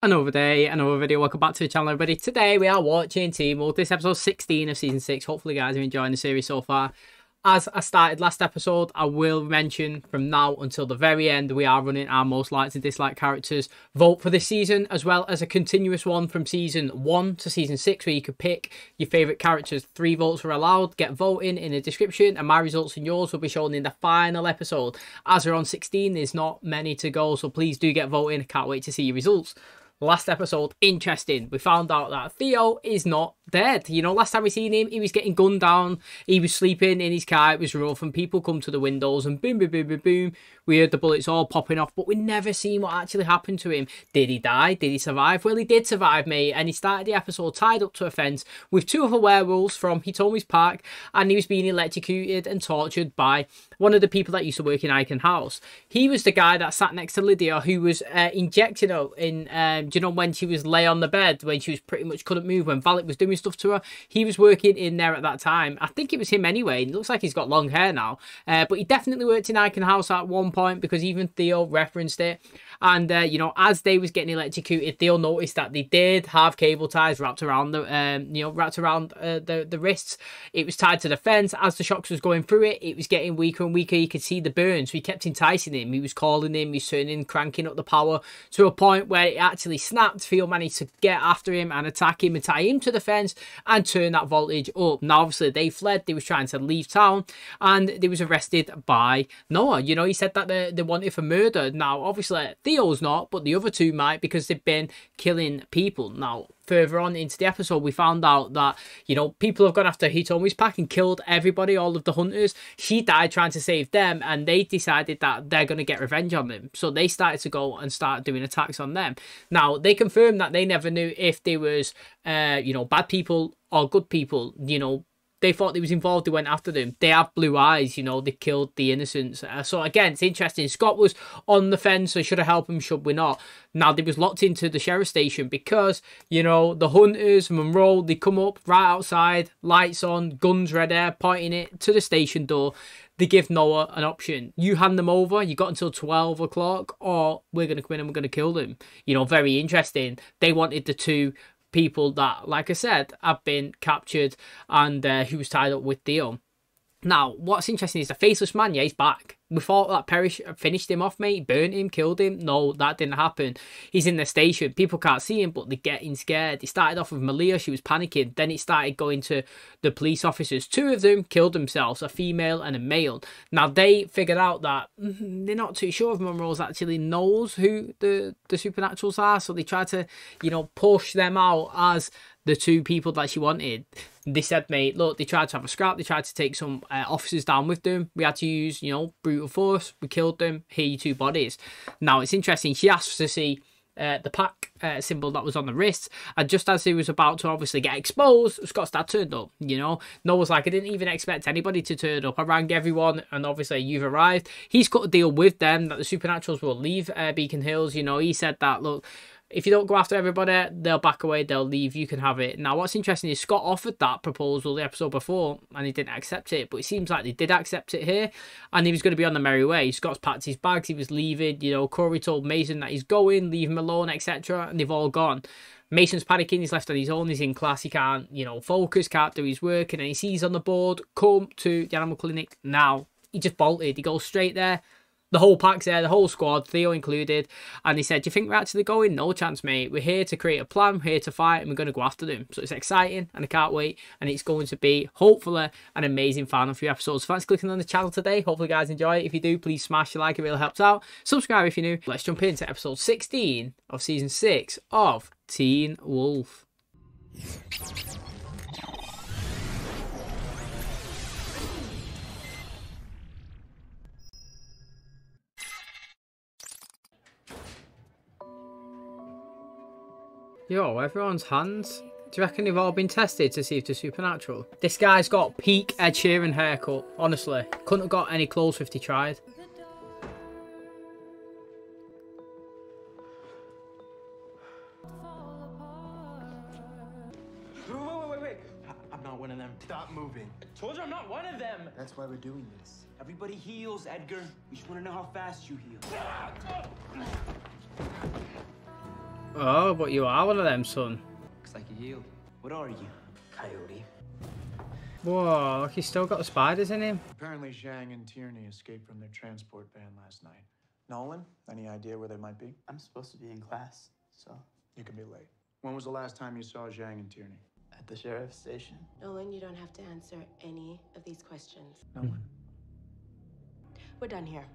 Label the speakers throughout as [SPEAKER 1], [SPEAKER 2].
[SPEAKER 1] Another day, another video. Welcome back to the channel, everybody. Today we are watching Teen Wolf. This episode 16 of season 6. Hopefully guys are enjoying the series so far. As I started last episode, I will mention from now until the very end, we are running our most liked and disliked characters vote for this season, as well as a continuous one from season 1 to season 6, where you could pick your favourite characters. 3 votes are allowed. Get voting in the description, and my results and yours will be shown in the final episode. As we're on 16, there's not many to go, so please do get voting. Can't wait to see your results. Last episode, interesting. We found out that Theo is not dead. You know, last time we seen him, he was getting gunned down. He was sleeping in his car. It was rough, and people come to the windows and boom, boom, boom, boom, boom. We heard the bullets all popping off, but we never seen what actually happened to him. Did he die? Did he survive? Well, he did survive, mate. And he started the episode tied up to a fence with 2 other werewolves from Hitomi's park, and he was being electrocuted and tortured by one of the people that used to work in Icon House. He was the guy that sat next to Lydia, who was injecting her in, do you know, when she was lay on the bed, when she was pretty much couldn't move, when Valak was doing stuff to her. He was working in there at that time. I think it was him anyway. It looks like he's got long hair now. But he definitely worked in Icon House at one point, because even Theo referenced it. And, you know, as they was getting electrocuted, Theo noticed that they did have cable ties wrapped around the, the wrists. It was tied to the fence. As the shocks was going through it, it was getting weaker and weaker. You could see the burn. So he kept enticing him. He was calling him. He was turning, cranking up the power to a point where it actually snapped. Theo managed to get after him and attack him and tie him to the fence and turn that voltage up. Now, obviously, they fled. They was trying to leave town, and they was arrested by Noah. You know, he said that they wanted for murder. Now, obviously, Theo's not, but the other 2 might, because they've been killing people. Now, further on into the episode, we found out that, you know, people have gone after Hitomi's pack and killed everybody, all of the hunters. She died trying to save them, and they decided that they're going to get revenge on them. So they started to go and start doing attacks on them. Now, they confirmed that they never knew if they was, you know, bad people or good people. You know, they thought they was involved, they went after them. They have blue eyes, you know, they killed the innocents. So again, it's interesting. Scott was on the fence, so should I help him, should we not? Now, they was locked into the sheriff's station because, you know, the hunters, Monroe, they come up right outside, lights on, guns ready, pointing it to the station door. They give Noah an option. You hand them over, you got until 12 o'clock, or we're going to come in and we're going to kill them. You know, very interesting. They wanted the 2 people that, like I said, have been captured and who was tied up with Theo. Now, what's interesting is the faceless man, yeah, he's back. We thought that Parrish finished him off, mate, burnt him, killed him. No, that didn't happen. He's in the station. People can't see him, but they're getting scared. It started off with MALIA. She was panicking. Then it started going to the police officers. 2 of them killed themselves, a female and a male. Now, they figured out that they're not too sure if Monroe's actually knows who the Supernaturals are. So they tried to, you know, push them out as the 2 people that she wanted. They said, mate, look, they tried to have a scrap. They tried to take some officers down with them. We had to use, you know, brutal force. We killed them. Here are your 2 bodies. Now, it's interesting. She asked to see the pack symbol that was on the wrist, and just as he was about to obviously get exposed, Scott Stad turned up. You know, Noah's like, I didn't even expect anybody to turn up. I rang everyone, and obviously you've arrived. He's cut a deal with them that the Supernaturals will leave Beacon Hills. You know, he said that, look, if you don't go after everybody, they'll back away, they'll leave, you can have it. Now, what's interesting is Scott offered that proposal the episode before, and he didn't accept it. But it seems like they did accept it here, and he was going to be on the merry way. Scott's packed his bags, he was leaving. You know, Corey told Mason that he's going, leave him alone, etc. And they've all gone. Mason's panicking, he's left on his own, he's in class, he can't, you know, focus, can't do his work. And then he sees on the board, come to the animal clinic now. He just bolted, he goes straight there. The whole pack's there, the whole squad, Theo included. And he said, do you think we're actually going? No chance, mate. We're here to create a plan, we're here to fight, and we're going to go after them. So it's exciting, and I can't wait. And it's going to be, hopefully, an amazing final few episodes. Thanks for clicking on the channel today. Hopefully, you guys enjoy it. If you do, please smash the like, it really helps out. Subscribe if you're new. Let's jump into episode 16 of season 6 of Teen Wolf. Yo, everyone's hands. Do you reckon they've all been tested to see if they're supernatural? This guy's got peak Ed Sheeran haircut, honestly. Couldn't have got any closer if they tried.
[SPEAKER 2] Wait. I'm not one of them. Stop moving. I told you I'm not one of them. That's why we're doing this. Everybody heals, Edgar. We just want to know how fast you heal.
[SPEAKER 1] Oh, but you are one of them, son.
[SPEAKER 2] Looks like you healed. What are you, coyote?
[SPEAKER 1] Whoa, look, he's still got the spiders in him.
[SPEAKER 3] Apparently, Zhang and Tierney escaped from their transport van last night. Nolan, any idea where they might be?
[SPEAKER 2] I'm supposed to be in class, so.
[SPEAKER 3] You can be late. When was the last time you saw Zhang and Tierney?
[SPEAKER 2] At the sheriff's station.
[SPEAKER 4] Nolan, you don't have to answer any of these questions.
[SPEAKER 3] Nolan.
[SPEAKER 4] We're done here.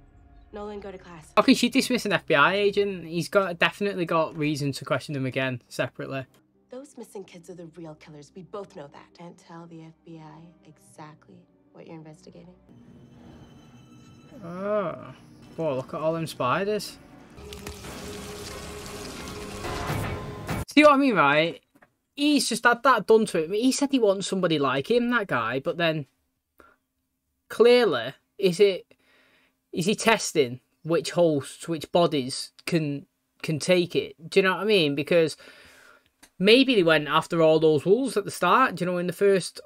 [SPEAKER 4] Nolan, go to class.
[SPEAKER 1] Okay, she dismissed an FBI agent. He's definitely got reason to question him again, separately.
[SPEAKER 4] Those missing kids are the real killers. We both know that. Can't tell the FBI exactly what you're investigating.
[SPEAKER 1] Oh. Boy, look at all them spiders. See what I mean, right? He's just had that done to him. He said he wants somebody like him, that guy, but then clearly, is he testing which hosts, which bodies can take it? Do you know what I mean? Because maybe they went after all those wolves at the start, you know, in the first,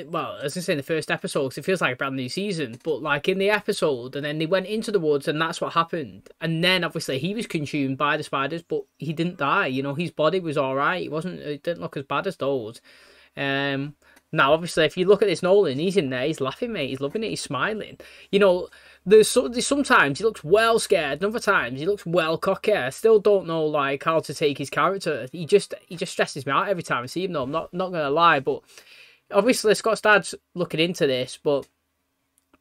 [SPEAKER 1] well, as I say, in the first episode, because it feels like a brand new season, but like in the episode, and then they went into the woods and that's what happened. And then obviously he was consumed by the spiders, but he didn't die, you know, his body was all right. It didn't look as bad as those. Now, obviously, if you look at this Nolan, he's in there, he's laughing, mate, he's loving it, he's smiling. You know, there's sometimes he looks well scared, and other times he looks well cocky. I still don't know, like, how to take his character. He just stresses me out every time I see him, though. I'm not gonna lie, but obviously Scott Stadd's looking into this, but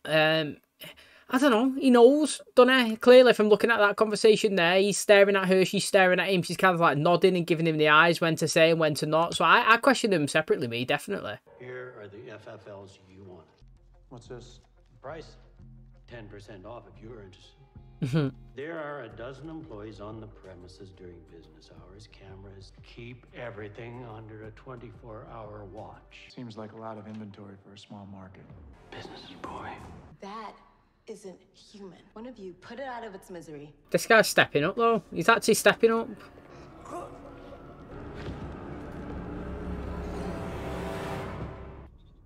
[SPEAKER 1] I don't know, he knows, doesn't he? Clearly, from looking at that conversation there, he's staring at her, she's staring at him, she's kind of like nodding and giving him the eyes when to say and when to not. So I question them separately, me, definitely.
[SPEAKER 5] Here are the FFLs you want.
[SPEAKER 3] What's this?
[SPEAKER 5] Price, 10% off if you're interested. There are a dozen employees on the premises during business hours. Cameras keep everything under a 24-hour watch.
[SPEAKER 3] Seems like a lot of inventory for a small market.
[SPEAKER 5] Business is boring.
[SPEAKER 4] That isn't human. One of you put it out of its misery.
[SPEAKER 1] This guy's stepping up, though. He's actually stepping up.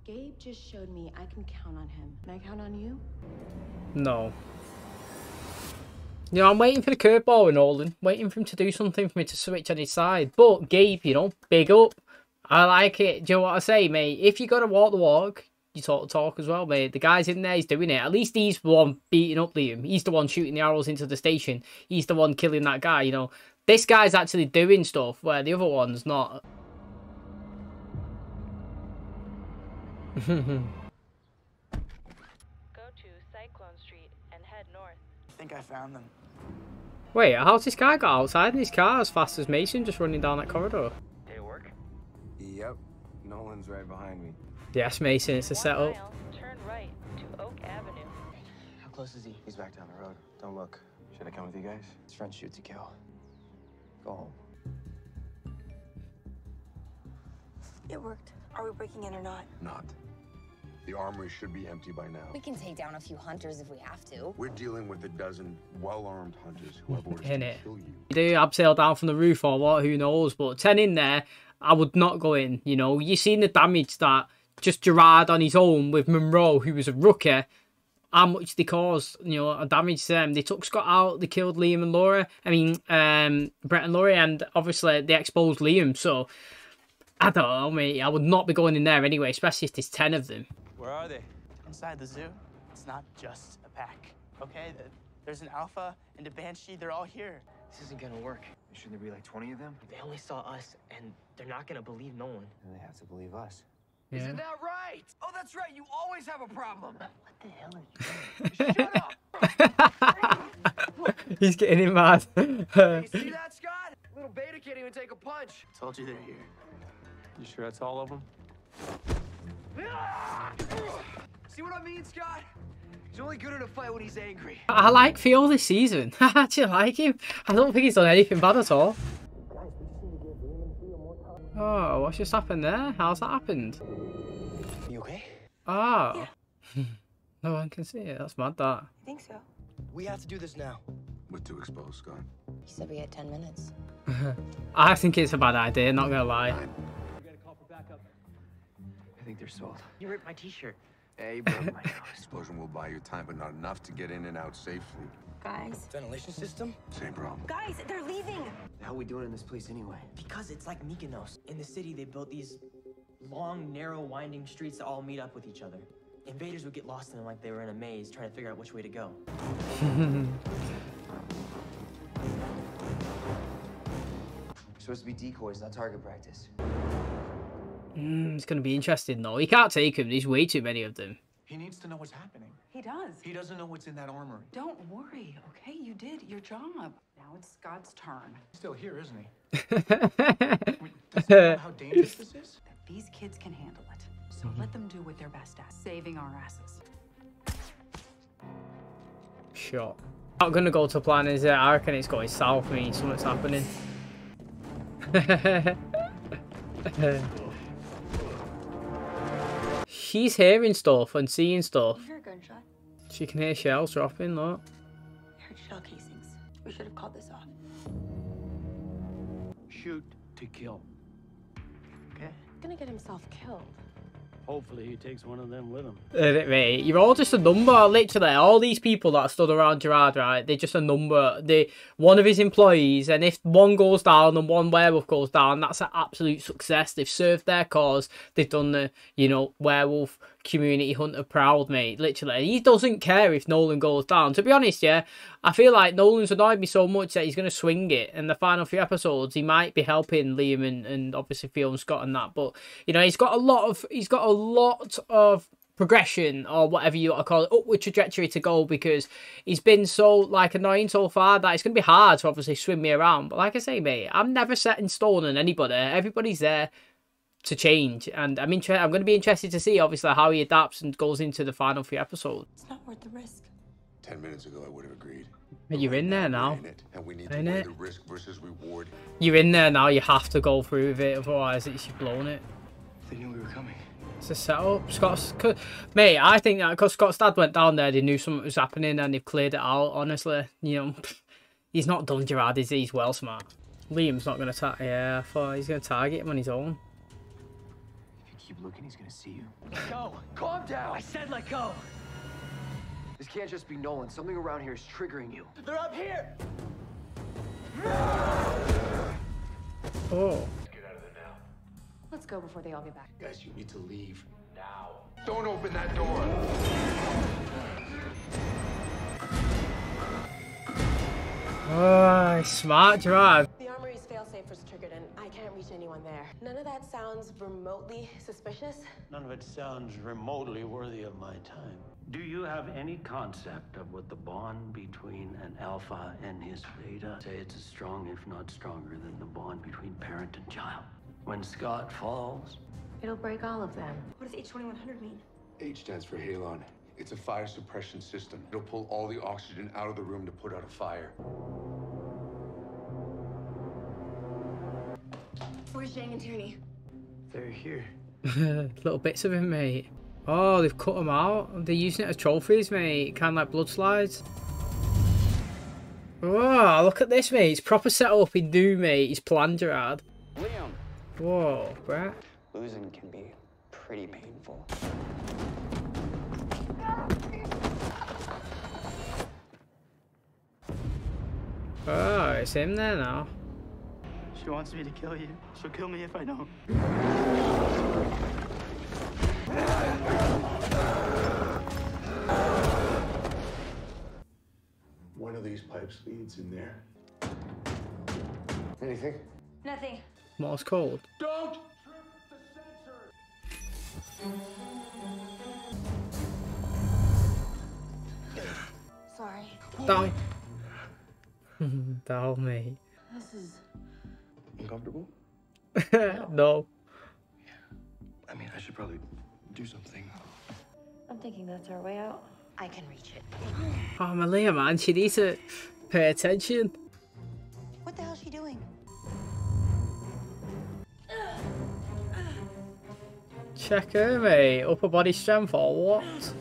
[SPEAKER 4] Gabe just showed me I can count on him. Can I count on you?
[SPEAKER 1] No. You know, I'm waiting for the curveball with Nolan. Waiting for him to do something for me to switch on his side. But Gabe, you know, big up. I like it. Do you know what I say, mate? If you got to walk the walk, you talk the talk as well, mate. The guy's in there, he's doing it. At least he's the one beating up Liam. He's the one shooting the arrows into the station. He's the one killing that guy, you know. This guy's actually doing stuff where the other one's not.
[SPEAKER 6] Go to Cyclone Street and head north.
[SPEAKER 2] I think I found them.
[SPEAKER 1] Wait, how's this guy got outside in his car as fast as Mason just running down that corridor?
[SPEAKER 7] Hey, work? Yep. Nolan's right behind me.
[SPEAKER 1] Yes, Mason, it's a
[SPEAKER 6] 1
[SPEAKER 1] setup.
[SPEAKER 6] mile, turn right to Oak Avenue.
[SPEAKER 2] How close is he?
[SPEAKER 7] He's back down the road. Don't look. Should I come with you guys?
[SPEAKER 2] His friend shoots to kill. Go home.
[SPEAKER 8] It worked. Are we breaking in or not?
[SPEAKER 9] Not. The armory should be empty by now.
[SPEAKER 8] We can take down a few hunters if we have to.
[SPEAKER 9] We're dealing with a dozen well-armed hunters who have orders
[SPEAKER 1] In
[SPEAKER 9] to
[SPEAKER 1] it.
[SPEAKER 9] kill you.
[SPEAKER 1] You do abseil down from the roof or what, who knows, but 10 in there, I would not go in, you know. You've seen the damage that just Gerard on his own with Monroe, who was a rookie, how much they caused, you know, a damage to them. They took Scott out, they killed Liam and Laura, Brett and Laurie, and obviously they exposed Liam, so I don't know, mate, I would not be going in there anyway, especially if there's 10 of them.
[SPEAKER 2] Where are they? Inside the zoo. It's not just a pack, okay? There's an alpha and a banshee. They're all here.
[SPEAKER 10] This isn't gonna work.
[SPEAKER 7] Shouldn't there be like 20 of them?
[SPEAKER 10] They only saw us, and they're not gonna believe Nolan.
[SPEAKER 7] And they have to believe us.
[SPEAKER 1] Yeah.
[SPEAKER 10] Isn't that right? Oh, that's right. You always have a problem.
[SPEAKER 2] What the hell are you doing?
[SPEAKER 10] Shut up!
[SPEAKER 1] He's getting him mad.
[SPEAKER 10] You see that, Scott? Little beta can't even take a punch.
[SPEAKER 2] Told you they're here.
[SPEAKER 3] You sure that's all of them?
[SPEAKER 10] See what I mean, Scott? He's only good at a fight when he's angry.
[SPEAKER 1] I like Theo this season. I actually like him. I don't think he's done anything bad at all. Oh, what's just happened there? How's that happened?
[SPEAKER 2] You okay?
[SPEAKER 1] Oh. No one can see it. That's mad, that.
[SPEAKER 8] I think so.
[SPEAKER 10] We have to do this now.
[SPEAKER 9] We're too exposed, Scott.
[SPEAKER 8] You said we had 10 minutes.
[SPEAKER 1] I think it's a bad idea, not gonna lie.
[SPEAKER 10] We gotta call for backup.
[SPEAKER 2] I think they're sold.
[SPEAKER 10] You ripped my t-shirt.
[SPEAKER 2] Hey, bro.
[SPEAKER 9] Explosion will buy you time, but not enough to get in and out safely.
[SPEAKER 8] Guys.
[SPEAKER 10] Ventilation system?
[SPEAKER 9] Same problem.
[SPEAKER 8] Guys, they're leaving!
[SPEAKER 10] The hell are we doing in this place anyway?
[SPEAKER 11] Because it's like Mykonos. In the city, they built these long, narrow, winding streets that all meet up with each other. Invaders would get lost in them like they were in a maze, trying to figure out which way to go.
[SPEAKER 10] Supposed to be decoys, not target practice.
[SPEAKER 1] It's going to be interesting, though. He can't take them. There's way too many of them.
[SPEAKER 3] He needs to know what's happening.
[SPEAKER 12] He does.
[SPEAKER 3] He doesn't know what's in that armory.
[SPEAKER 12] Don't worry, okay? You did your job. Now it's Scott's turn.
[SPEAKER 3] He's still here, isn't he? Does he know how dangerous this is?
[SPEAKER 12] These kids can handle it. So let them do what they're best at, saving our asses.
[SPEAKER 1] Sure. Not going to go to plan, is it? I reckon it's going south. I mean, something's happening. She's hearing stuff and seeing stuff.
[SPEAKER 8] You hear a gunshot?
[SPEAKER 1] She can hear shells dropping, look.
[SPEAKER 8] I heard shell casings. We should have called this off.
[SPEAKER 5] Shoot to kill.
[SPEAKER 11] Okay.
[SPEAKER 4] He's gonna get himself killed.
[SPEAKER 5] Hopefully he takes one of them with him.
[SPEAKER 1] Mate, you're all just a number, literally. All these people that stood around Gerard, right? They're just a number. They're one of his employees, and if one goes down and one werewolf goes down, that's an absolute success. They've served their cause. They've done the, you know, werewolf community hunter proud, mate. Literally. He doesn't care if Nolan goes down. To be honest, yeah, I feel like Nolan's annoyed me so much that he's going to swing it. In the final few episodes, he might be helping Liam and obviously Theo and Scott and that. But, you know, he's got a lot of progression, or whatever you want to call it, upward trajectory to go, because he's been so, like, annoying so far that it's going to be hard to obviously swing me around. But like I say, mate, I'm never set in stone on anybody. Everybody's there to change, and I'm going to be interested to see, obviously, how he adapts and goes into the final few episodes.
[SPEAKER 8] It's not worth the risk.
[SPEAKER 9] 10 minutes ago, I would have agreed.
[SPEAKER 1] You're in there now.
[SPEAKER 9] And we need to weigh the risk versus reward.
[SPEAKER 1] You're in there now. You have to go through with it, otherwise you've blown it.
[SPEAKER 10] They knew we were coming.
[SPEAKER 1] It's a setup. Mate, I think that because Scott's dad went down there, they knew something was happening and they've cleared it out. Honestly, you know, he's not done, Gerard, is he? He's well smart. Liam's not going to I thought he's going to target him on his own.
[SPEAKER 10] If you keep looking, he's gonna see you.
[SPEAKER 11] Let go! Calm down! I said let go!
[SPEAKER 10] This can't just be Nolan. Something around here is triggering you.
[SPEAKER 11] They're up here!
[SPEAKER 1] Oh.
[SPEAKER 9] Get out of there now.
[SPEAKER 4] Let's go before they all get back.
[SPEAKER 9] Guys, you need to leave now. Don't open that door.
[SPEAKER 1] Oh, smart, Gerard.
[SPEAKER 4] The armory's failsafe was triggered and I can't reach anyone there. None of that sounds remotely suspicious.
[SPEAKER 5] None of it sounds remotely worthy of my time. Do you have any concept of what the bond between an alpha and his beta? Say it's as strong, if not stronger, than the bond between parent and child. When Scott falls,
[SPEAKER 4] It'll break all of them.
[SPEAKER 8] What does H2100 mean?
[SPEAKER 9] H stands for halon. It's a fire suppression system. It'll pull all the oxygen out of the room to put out a fire.
[SPEAKER 8] Where's Zhang and Tierney?
[SPEAKER 5] they're here.
[SPEAKER 1] Little bits of him, mate. Oh, they've cut them out. They're using it as trophies, mate. Kind of like blood slides. Oh, look at this, mate. It's proper set up in Doom, mate. It's planned, Gerard.
[SPEAKER 11] Liam!
[SPEAKER 1] Whoa, Brett.
[SPEAKER 11] Losing can be pretty painful.
[SPEAKER 1] Oh, it's him there now.
[SPEAKER 2] She wants me to kill you. She'll kill me if I don't.
[SPEAKER 9] One of these pipes leads in there.
[SPEAKER 10] Anything?
[SPEAKER 8] Nothing.
[SPEAKER 1] Morse code.
[SPEAKER 9] Don't!
[SPEAKER 8] Sorry.
[SPEAKER 1] Down. Down, mate.
[SPEAKER 8] This is...
[SPEAKER 9] Uncomfortable?
[SPEAKER 1] No.
[SPEAKER 9] I mean, I should probably do something.
[SPEAKER 6] I'm thinking that's our way out. I can reach it.
[SPEAKER 1] Oh, MALIA, man. She needs to pay attention.
[SPEAKER 8] What the hell is she doing?
[SPEAKER 1] Check her, mate. Upper body strength or what?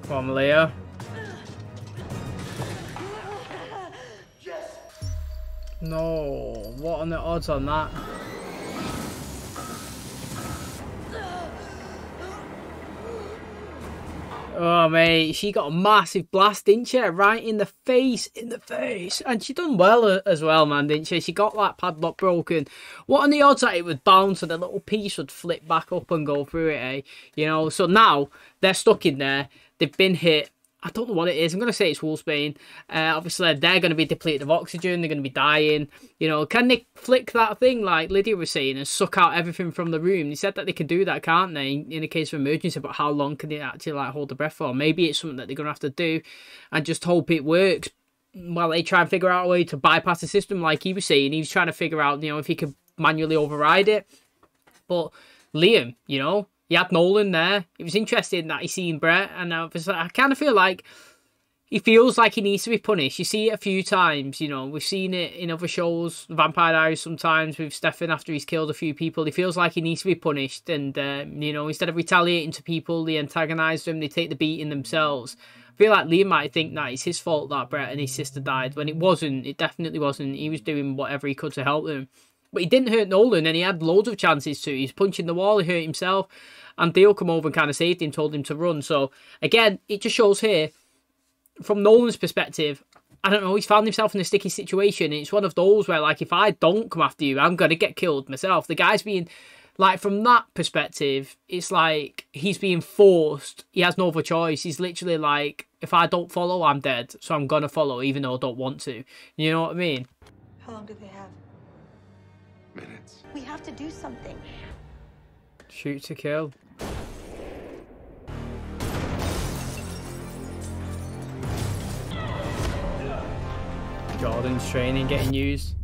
[SPEAKER 1] Come on, MALIA. No. What are the odds on that? Oh, mate, she got a massive blast, didn't she? Right in the face, And she done well as well, man, didn't she? She got that padlock broken. What are the odds that it would bounce and the little piece would flip back up and go through it, eh? You know, so now they're stuck in there. They've been hit. I don't know what it is. I'm going to say it's Wolfsbane. Obviously, they're going to be depleted of oxygen. They're going to be dying. You know, can they flick that thing like Lydia was saying and suck out everything from the room? They said that they can do that, can't they, in a case of emergency, but how long can they actually like hold the breath for? Maybe it's something that they're going to have to do and just hope it works while they try and figure out a way to bypass the system like he was saying. He was trying to figure out, you know, if he could manually override it. But Liam, you know, he had Nolan there. It was interesting that he seen Brett, and I kind of feel like he feels like he needs to be punished. You see it a few times, you know. We've seen it in other shows, Vampire Diaries sometimes, with Stefan after he's killed a few people. He feels like he needs to be punished, and, you know, instead of retaliating to people, they antagonise them, they take the beating themselves. I feel like Liam might think that it's his fault that Brett and his sister died, when it wasn't. It definitely wasn't. He was doing whatever he could to help them. But he didn't hurt Nolan, and he had loads of chances to. He's punching the wall, he hurt himself, and Theo come over and kind of saved him, told him to run. So, again, it just shows here, from Nolan's perspective, I don't know, he's found himself in a sticky situation. It's one of those where, like, if I don't come after you, I'm going to get killed myself. The guy's being, like, from that perspective, it's like he's being forced. He has no other choice. He's literally like, if I don't follow, I'm dead. So I'm going to follow, even though I don't want to. You know what I mean?
[SPEAKER 8] How long do they have?
[SPEAKER 9] Minutes.
[SPEAKER 8] We have to do something.
[SPEAKER 1] Shoot to kill. Jordan's training getting used.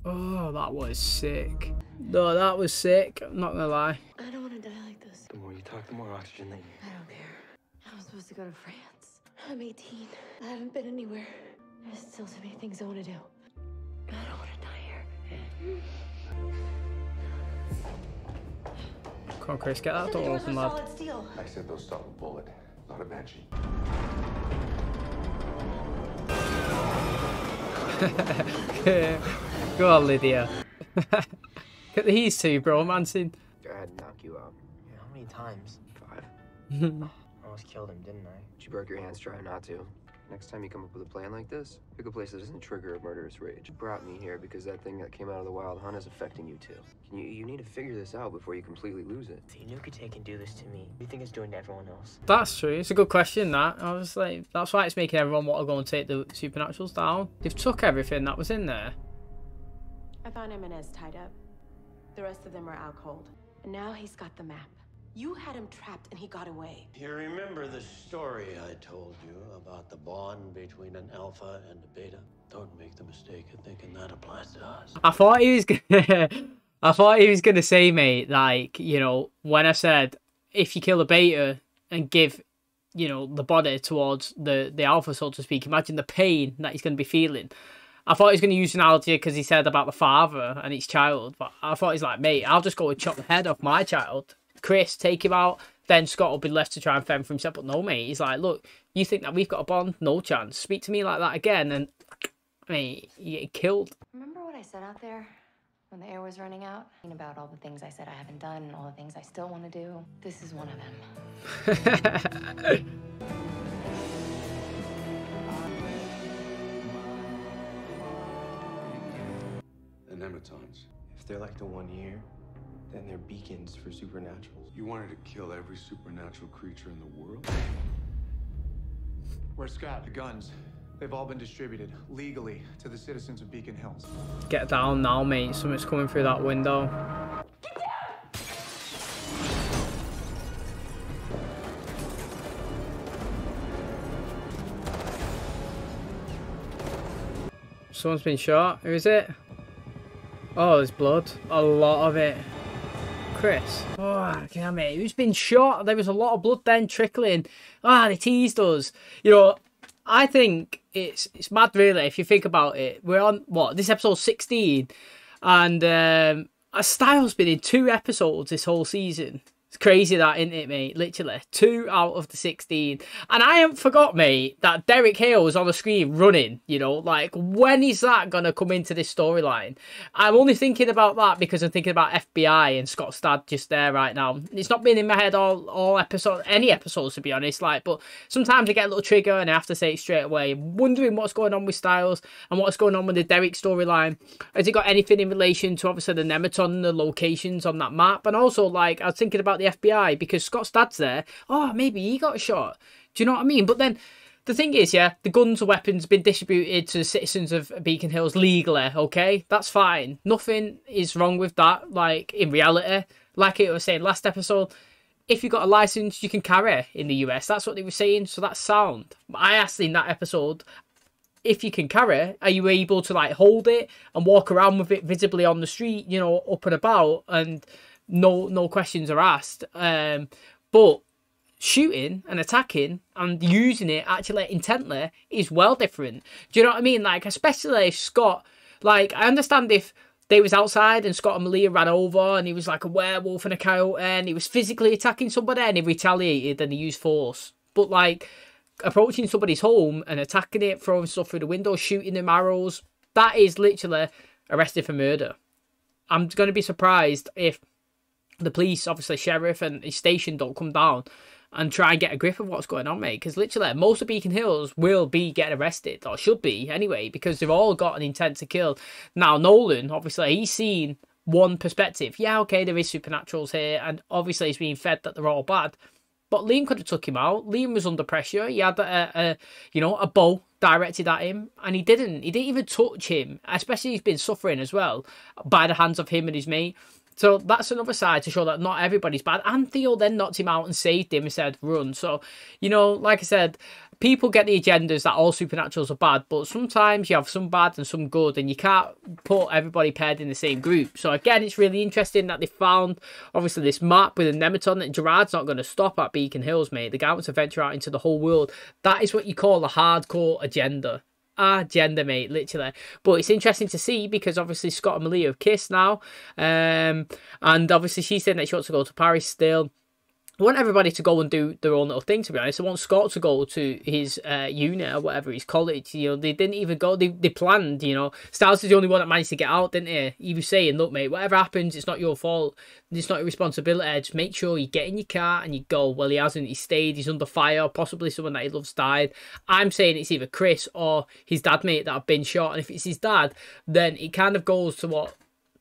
[SPEAKER 1] Oh, that was sick. No, that was sick. I'm not gonna lie.
[SPEAKER 4] I don't want to die like this.
[SPEAKER 11] The more you talk, the more oxygen they need.
[SPEAKER 4] I don't care. I'm supposed to go to France. I'm 18. I haven't been anywhere. There's still so many things I want to do. I don't want to die here.
[SPEAKER 1] Come on, Chris, get that door open, lad.
[SPEAKER 8] Solid steel.
[SPEAKER 9] I said they'll stop a bullet, not a banshee.
[SPEAKER 1] Go on, Lydia. Get these two, bro, Manson.
[SPEAKER 11] I had to knock you out. Yeah, how many times? 5. I almost killed him, didn't I?
[SPEAKER 13] You broke your hands trying not to. Next time you come up with a plan like this, pick a place that doesn't trigger a murderous rage. You brought me here because that thing that came out of the wild hunt is affecting you too. You need to figure this out before you completely lose it.
[SPEAKER 11] See, Nuka can do this to me. What do you think it's doing to everyone else?
[SPEAKER 1] That's true. It's a good question, that. I was like, that's why it's making everyone want to go and take the supernaturals down. They've took everything that was in there.
[SPEAKER 4] I found Jimenez tied up. The rest of them are out cold. And now he's got the map. You had him trapped and he got away.
[SPEAKER 5] You remember the story I told you about the bond between an alpha and a beta? Don't make the mistake of thinking that applies to us.
[SPEAKER 1] I thought he was gonna say, mate, like, you know, when I said if you kill a beta and give, you know, the body towards the alpha, so to speak, imagine the pain that he's gonna be feeling. I thought he was going to use an analogy because he said about the father and his child, but I thought he's like, mate, I'll just go and chop the head off my child. Chris, take him out, then Scott will be left to try and fend for himself. But no, mate, he's like, look, you think that we've got a bond? No chance. Speak to me like that again, and, mate, you get killed.
[SPEAKER 6] Remember what I said out there when the air was running out? About all the things I said I haven't done and all the things I still want to do. This is one of them.
[SPEAKER 9] The nematons.
[SPEAKER 3] If they're like the 1 year, then they're beacons for supernaturals.
[SPEAKER 9] You wanted to kill every supernatural creature in the world?
[SPEAKER 3] Where's Scott? The guns. They've all been distributed, legally, to the citizens of Beacon Hills.
[SPEAKER 1] Get down now, mate. Something's coming through that window. Someone's been shot. Who is it? Oh, there's blood. A lot of it. Chris. Oh, damn it. Who's been shot? There was a lot of blood then trickling. They teased us. You know, I think it's mad, really, if you think about it. We're on, what, this episode 16. And Styles been in 2 episodes this whole season. It's crazy that, isn't it, mate? Literally 2 out of the 16. And I haven't forgot, mate, that Derek Hale was on the screen running, you know, like, when is that going to come into this storyline? I'm only thinking about that because I'm thinking about FBI and Scott Stadd just there right now. It's not been in my head all episode, any episodes, to be honest, like, but sometimes I get a little trigger and I have to say it straight away. Wondering what's going on with Styles and what's going on with the Derek storyline. Has he got anything in relation to, obviously, the Nematon, the locations on that map? And also, like, I was thinking about the FBI because Scott Stadd's there. Oh, maybe he got shot. Do you know what I mean? But then the thing is, yeah, the guns and weapons have been distributed to the citizens of Beacon Hills legally, okay? That's fine. Nothing is wrong with that, like, in reality. Like I was saying last episode, if you've got a license, you can carry in the US. That's what they were saying, so that's sound. But I asked in that episode, if you can carry, are you able to, like, hold it and walk around with it visibly on the street, you know, up and about, and no questions are asked. But shooting and attacking and using it actually intently is well different. Do you know what I mean? Like, especially if Scott, like, I understand if they was outside and Scott and Malia ran over and he was like a werewolf and a coyote and he was physically attacking somebody and he retaliated and he used force. But, like, approaching somebody's home and attacking it, throwing stuff through the window, shooting them arrows, that is literally arrested for murder. I'm going to be surprised if the police, obviously sheriff and his station, don't come down and try and get a grip of what's going on, mate. Because literally, most of Beacon Hills will be getting arrested, or should be anyway, because they've all got an intent to kill. Now, Nolan, obviously, he's seen one perspective. Yeah, okay, there is supernaturals here, and obviously he's being fed that they're all bad. But Liam could have took him out. Liam was under pressure. He had a bow directed at him, and he didn't. He didn't even touch him, especially he's been suffering as well by the hands of him and his mate. So that's another side to show that not everybody's bad. And Theo then knocked him out and saved him and said, run. So, you know, like I said, people get the agendas that all supernaturals are bad, but sometimes you have some bad and some good, and you can't put everybody paired in the same group. So again, it's really interesting that they found, obviously, this map with a Nematon that Gerard's not going to stop at Beacon Hills, mate. The guy wants to venture out into the whole world. That is what you call a hardcore agenda. Agenda, mate, literally. But it's interesting to see because obviously Scott and Malia have kissed now, and obviously she's saying that she wants to go to Paris still. I want everybody to go and do their own little thing, to be honest. I want Scott to go to his uni or whatever, his college. You know, they didn't even go. They planned, you know. Styles is the only one that managed to get out, didn't he? He was saying, look, mate, whatever happens, it's not your fault. It's not your responsibility. Just make sure you get in your car and you go. Well, he hasn't. He stayed. He's under fire. Possibly someone that he loves died. I'm saying it's either Chris or his dad, mate, that have been shot. And if it's his dad, then it kind of goes to what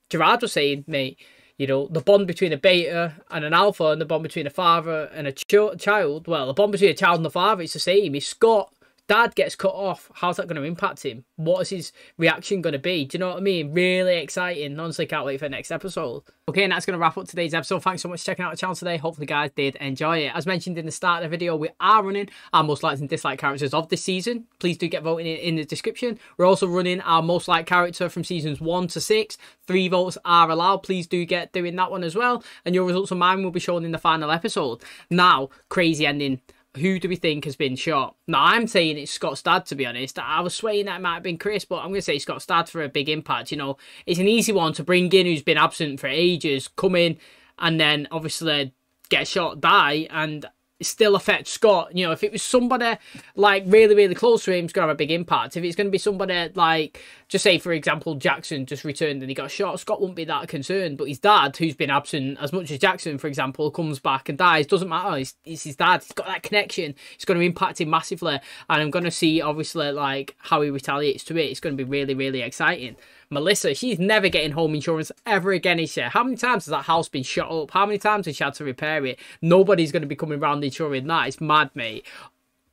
[SPEAKER 1] Gerard was saying, mate. You know, the bond between a beta and an alpha and the bond between a father and a child. Well, the bond between a child and the father, it's the same. If Scott, dad, gets cut off, how's that going to impact him? What is his reaction going to be? Do you know what I mean? Really exciting. Honestly, can't wait for the next episode. Okay, and that's going to wrap up today's episode. Thanks so much for checking out the channel today. Hopefully, guys did enjoy it. As mentioned in the start of the video, we are running our most liked and disliked characters of this season. Please do get voting in the description. We're also running our most liked character from seasons 1 to 6. 3 votes are allowed. Please do get doing that one as well. And your results of mine will be shown in the final episode. Now, crazy ending. Who do we think has been shot? Now, I'm saying it's Scott Stadd, to be honest. I was swaying that it might have been Chris, but I'm going to say Scott Stadd for a big impact. You know, it's an easy one to bring in who's been absent for ages, come in, and then obviously get shot, die, and still affect Scott. You know, if it was somebody like really, really close to him, it's going to have a big impact. If it's going to be somebody like, just say, for example, Jackson just returned and he got shot, Scott wouldn't be that concerned. But his dad, who's been absent as much as Jackson, for example, comes back and dies, doesn't matter. It's his dad. He's got that connection. It's going to impact him massively. And I'm going to see, obviously, like, how he retaliates to it. It's going to be really, really exciting. Melissa, she's never getting home insurance ever again, is she? How many times has that house been shut up? How many times has she had to repair it? Nobody's going to be coming around insuring that. It's mad, mate.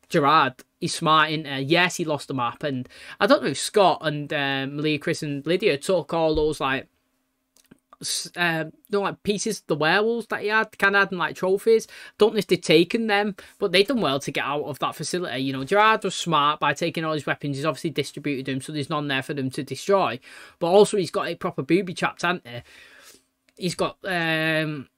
[SPEAKER 1] Gerard, he's smart, isn't he? Yes, he lost the map. And I don't know if Scott and Malia, Chris and Lydia took all those, like, like pieces of the werewolves that he had, kind of had them like trophies. Don't know if they'd taken them, but they'd done well to get out of that facility. You know, Gerard was smart by taking all his weapons. He's obviously distributed them, so there's none there for them to destroy. But also, he's got a proper booby trapped, hasn't he? He's got lasers,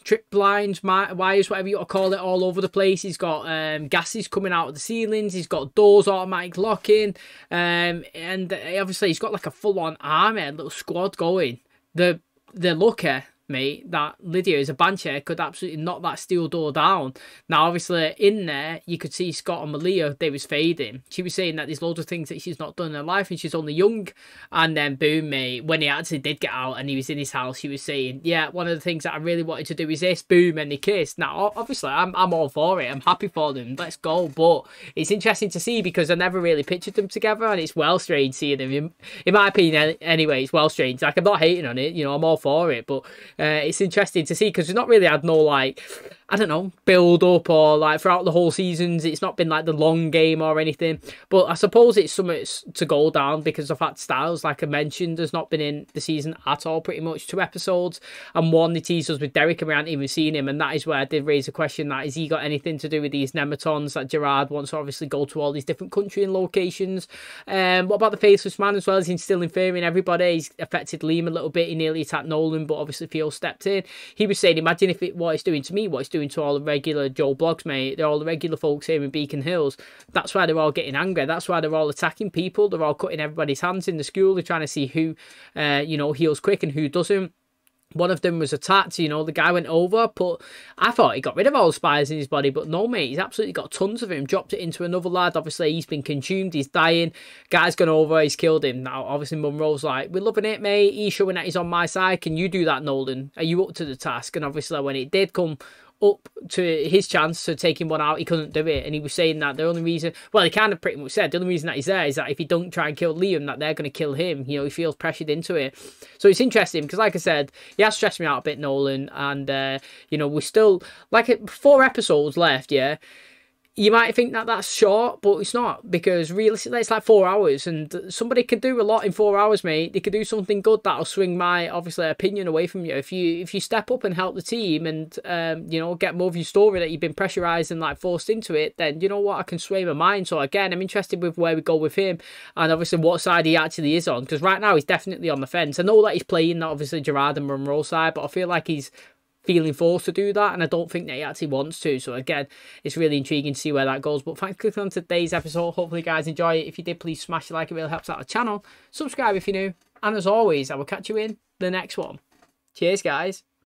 [SPEAKER 1] trip blinds, wires, whatever you want to call it, all over the place. He's got gases coming out of the ceilings. He's got doors automatic locking, and obviously he's got like a full-on army, a little squad going. They're lucky mate, that Lydia is a banshee, could absolutely knock that steel door down. Now, obviously, in there, you could see Scott and Malia, they was fading. She was saying that there's loads of things that she's not done in her life and she's only young. And then, boom, mate, when he actually did get out and he was in his house, she was saying, yeah, one of the things that I really wanted to do is this, boom, and they kissed. Now, obviously, I'm all for it. I'm happy for them. Let's go. But it's interesting to see because I never really pictured them together, and it's well strange seeing them. In my opinion, anyway, it's well strange. Like, I'm not hating on it, you know, I'm all for it, but it's interesting to see because we've not really had no, like, I don't know, build up or like throughout the whole seasons. It's not been like the long game or anything, but I suppose it's something to go down because of that Styles, like I mentioned, has not been in the season at all, pretty much 2 episodes, and one they teased us with Derek and we hadn't even seen him, and that is where I did raise a question that, has he got anything to do with these nematons that Gerard wants to obviously go to all these different country and locations? What about the Faceless Man as well? He's instilling fear in everybody. He's affected Liam a little bit. He nearly attacked Nolan, but obviously Theo stepped in. He was saying, imagine if what it's doing to me, what it's doing to all the regular Joe Blogs, mate. They're all the regular folks here in Beacon Hills. That's why they're all getting angry. That's why they're all attacking people. They're all cutting everybody's hands in the school. They're trying to see who, heals quick and who doesn't. One of them was attacked, you know, the guy went over, but I thought he got rid of all the spires in his body, but no, mate, he's absolutely got tons of him, dropped it into another lad, obviously he's been consumed, he's dying, guy's gone over, he's killed him. Now, obviously Monroe's like, we're loving it, mate, he's showing that he's on my side, can you do that, Nolan? Are you up to the task? And obviously when it did come up to his chance to taking one out, he couldn't do it, and he was saying that the only reason, well, he kind of pretty much said the only reason that he's there is that if he don't try and kill Liam, that they're going to kill him, you know, he feels pressured into it. So it's interesting because, like I said, he has stressed me out a bit, Nolan, and we're still like 4 episodes left. Yeah, you might think that that's short, but it's not, because realistically it's like 4 hours, and somebody can do a lot in 4 hours, mate. They could do something good that'll swing my, obviously, opinion away from you. If you step up and help the team and, get more of your story that you've been pressurised and, like, forced into it, then, you know what, I can sway my mind. So, again, I'm interested with where we go with him and, obviously, what side he actually is on, because right now he's definitely on the fence. I know that he's playing, obviously, Gerard and Monroe side, but I feel like he's feeling forced to do that, and I don't think that he actually wants to. So again, it's really intriguing to see where that goes. But thanks for clicking on today's episode. Hopefully you guys enjoy it. If you did, please smash the like, it really helps out the channel. Subscribe if you're new, and as always, I will catch you in the next one. Cheers, guys.